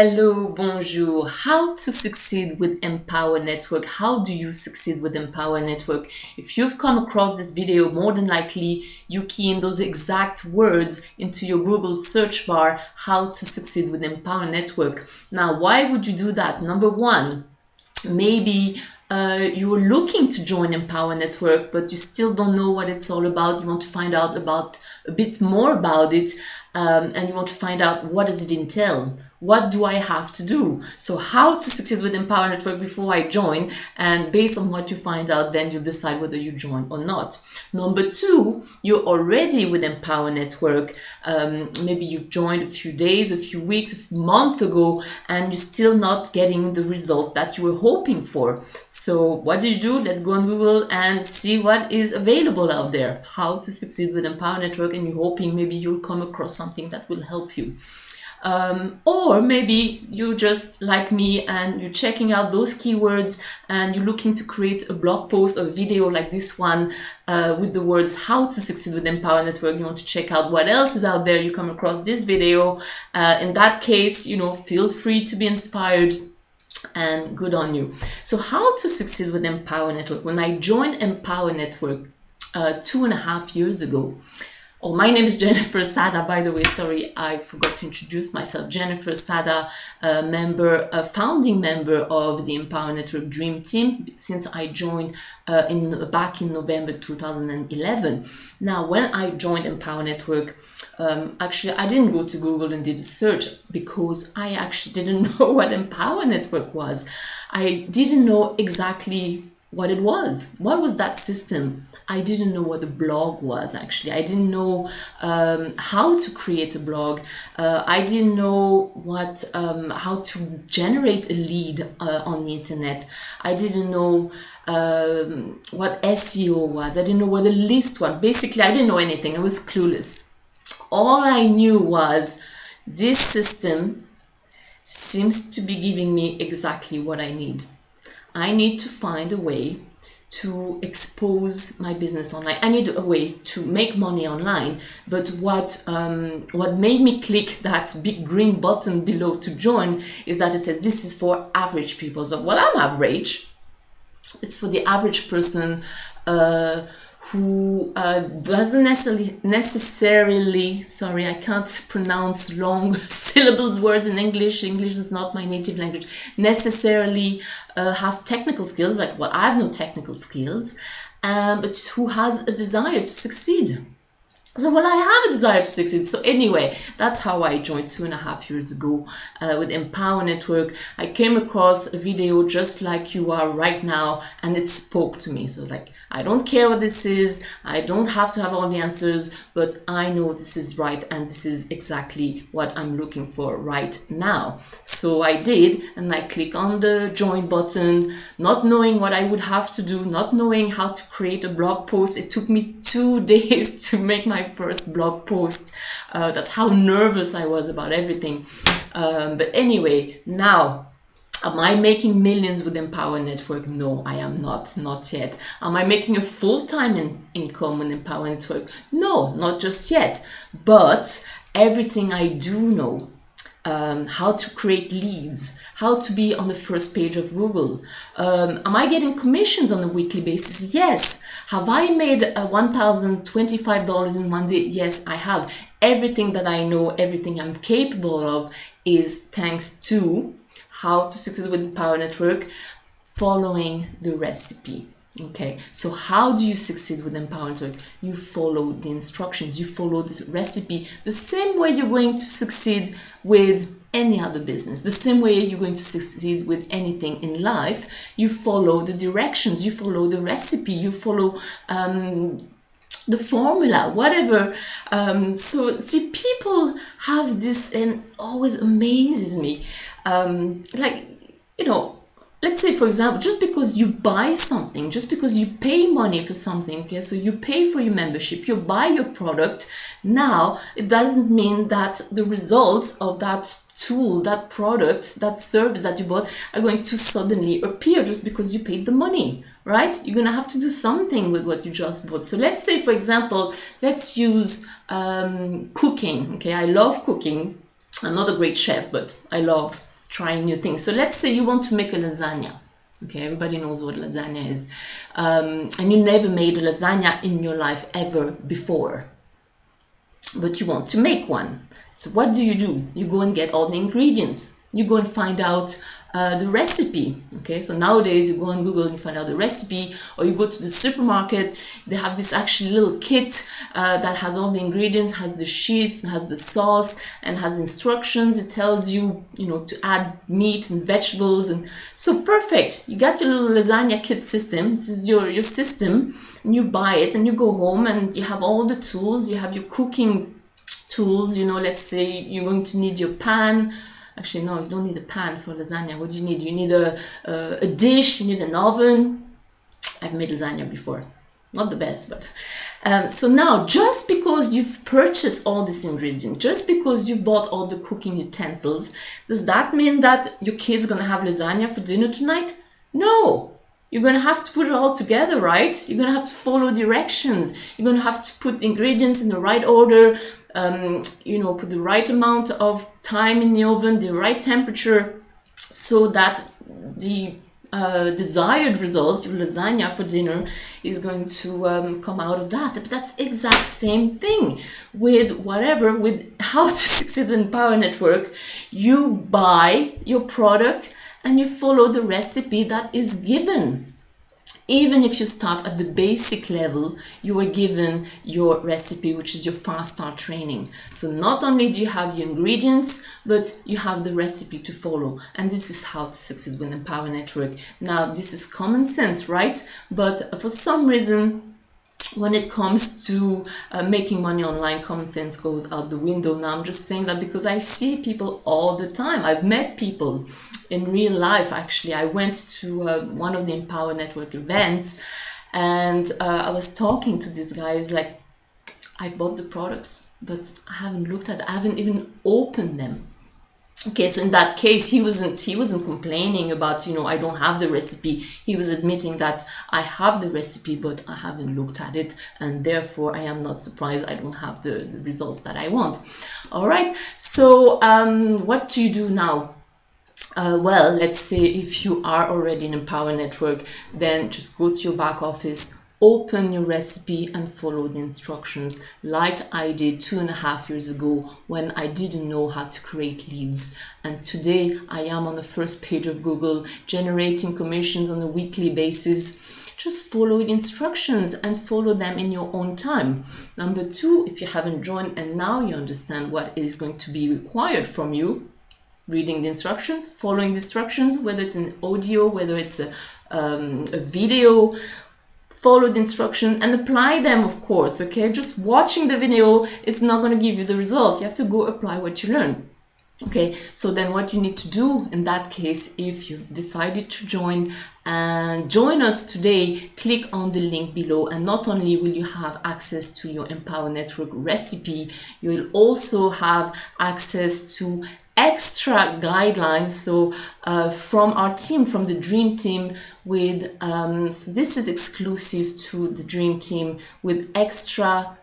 Hello, bonjour. How to succeed with Empower Network? How do you succeed with Empower Network? If you've come across this video, more than likely you key in those exact words into your Google search bar, how to succeed with Empower Network. Now, why would you do that? Number one, maybe you're looking to join Empower Network, but you still don't know what it's all about. You want to find out about a bit more about it, and you want to find out what does it entail. What do I have to do? So how to succeed with Empower Network before I join, and based on what you find out, then you decide whether you join or not. Number two, you're already with Empower Network. Maybe you've joined a few days, a few weeks, a month ago, and you're still not getting the results that you were hoping for. So what do? Let's go on Google and see what is available out there. How to succeed with Empower Network, and you're hoping maybe you'll come across something that will help you. Or maybe you're just like me and you're checking out those keywords and you're looking to create a blog post or video like this one with the words how to succeed with Empower Network. You want to check out what else is out there. You come across this video. In that case, feel free to be inspired and good on you. So how to succeed with Empower Network? When I joined Empower Network 2.5 years ago, oh, my name is Jennifer Sada, by the way. Sorry, I forgot to introduce myself. Jennifer Sada, a founding member of the Empower Network Dream Team since I joined back in November 2011. Now, when I joined Empower Network, actually, I didn't go to Google and did a search because I actually didn't know what Empower Network was. I didn't know exactly what it was. What was that system? I didn't know what a blog was, actually. I didn't know how to create a blog. I didn't know how to generate a lead on the internet. I didn't know what SEO was. I didn't know what a list was. Basically, I didn't know anything. I was clueless. All I knew was this system seems to be giving me exactly what I need. I need to find a way to expose my business online. I need a way to make money online. But what made me click that big green button below to join is that it says this is for average people. So, well, I'm average. It's for the average person who doesn't necessarily, sorry, I can't pronounce long syllables words in English. English is not my native language. Necessarily have technical skills, like, well, I have no technical skills, but who has a desire to succeed. So, well, I have a desire to succeed. So anyway, that's how I joined 2.5 years ago with Empower Network. I came across a video just like you are right now, and it spoke to me. So I was like, I don't care what this is. I don't have to have all the answers, but I know this is right, and this is exactly what I'm looking for right now. So I did, and I click on the join button, not knowing what I would have to do, not knowing how to create a blog post. It took me 2 days to make my first blog post. That's how nervous I was about everything. But anyway, now, am I making millions with Empower Network? No, I am not yet. Am I making a full-time income with Empower Network? No, not just yet. But everything I do know, how to create leads, how to be on the first page of Google. Am I getting commissions on a weekly basis? Yes. Have I made $1,025 in one day? Yes, I have. Everything that I know, everything I'm capable of is thanks to how to succeed with Empower Network, following the recipe. Okay, so how do you succeed with Empower Network? You follow the instructions, you follow the recipe, the same way you're going to succeed with any other business, the same way you're going to succeed with anything in life. You follow the directions, you follow the recipe, you follow the formula, whatever. So see, people have this, and always amazes me. Let's say, for example, just because you buy something, just because you pay money for something, okay, so you pay for your membership, you buy your product, now it doesn't mean that the results of that tool, that product, that service that you bought are going to suddenly appear just because you paid the money, right? You're going to have to do something with what you just bought. So let's say, for example, let's use cooking, okay? I love cooking. I'm not a great chef, but I love trying new things. So let's say you want to make a lasagna. Okay, everybody knows what lasagna is. And you never made a lasagna in your life ever before, but you want to make one. So what do? You go and get all the ingredients. You go and find out the recipe. Okay, so nowadays you go on Google and you find out the recipe, or you go to the supermarket. They have this actually little kit that has all the ingredients, has the sheets, has the sauce, and has instructions. It tells you, to add meat and vegetables, and so perfect. You got your little lasagna kit system. This is your system, and you buy it, and you go home, and you have all the tools. You have your cooking tools. Let's say you're going to need your pan. Actually, no, you don't need a pan for lasagna. What do you need? You need a dish, you need an oven. I've made lasagna before. Not the best, but... so now, just because you've purchased all these ingredients, just because you've bought all the cooking utensils, does that mean that your kid's going to have lasagna for dinner tonight? No. You're going to have to put it all together, right? You're going to have to follow directions. You're going to have to put the ingredients in the right order, put the right amount of time in the oven, the right temperature, so that the desired result, your lasagna for dinner, is going to come out of that. But that's exact same thing with How to Succeed in Empower Network. You buy your product and you follow the recipe that is given. Even if you start at the basic level, you are given your recipe, which is your Fast Start training. So not only do you have the ingredients, but you have the recipe to follow. And this is How to Succeed with Empower Network. Now, this is common sense, right? But for some reason, when it comes to making money online, common sense goes out the window. Now, I'm just saying that because I see people all the time. I've met people in real life, actually. I went to one of the Empower Network events, and I was talking to this guy. He's like, I've bought the products, but I haven't looked at it. I haven't even opened them. Okay, so in that case, he wasn't complaining about, I don't have the recipe. He was admitting that I have the recipe, but I haven't looked at it, and therefore I am not surprised I don't have the results that I want. All right, so what do you do now? Well, let's say if you are already in Empower Network, then just go to your back office, open your recipe and follow the instructions like I did 2.5 years ago when I didn't know how to create leads. And today I am on the first page of Google generating commissions on a weekly basis. Just follow the instructions and follow them in your own time. Number 2, if you haven't joined and now you understand what is going to be required from you, reading the instructions, following the instructions, whether it's an audio, whether it's a video, follow the instructions and apply them, of course. Okay, just watching the video is not going to give you the result. You have to go apply what you learn. Okay, so then what you need to do in that case, if you've decided to join and join us today, click on the link below, and not only will you have access to your Empower Network recipe, you will also have access to extra guidelines, so from our team, from the Dream Team, with so this is exclusive to the Dream Team, with extra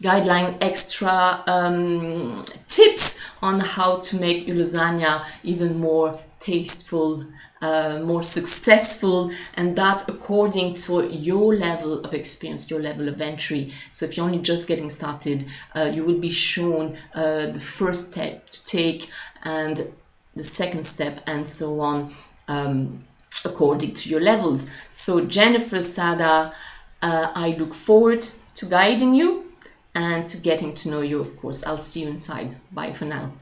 guideline, extra tips on how to make your lasagna even more tasteful, more successful, and that according to your level of experience, your level of entry. So if you're only just getting started, you will be shown the first step to take and the second step and so on, according to your levels. So Jennifer Sada, I look forward to guiding you and to getting to know you, of course. I'll see you inside. Bye for now.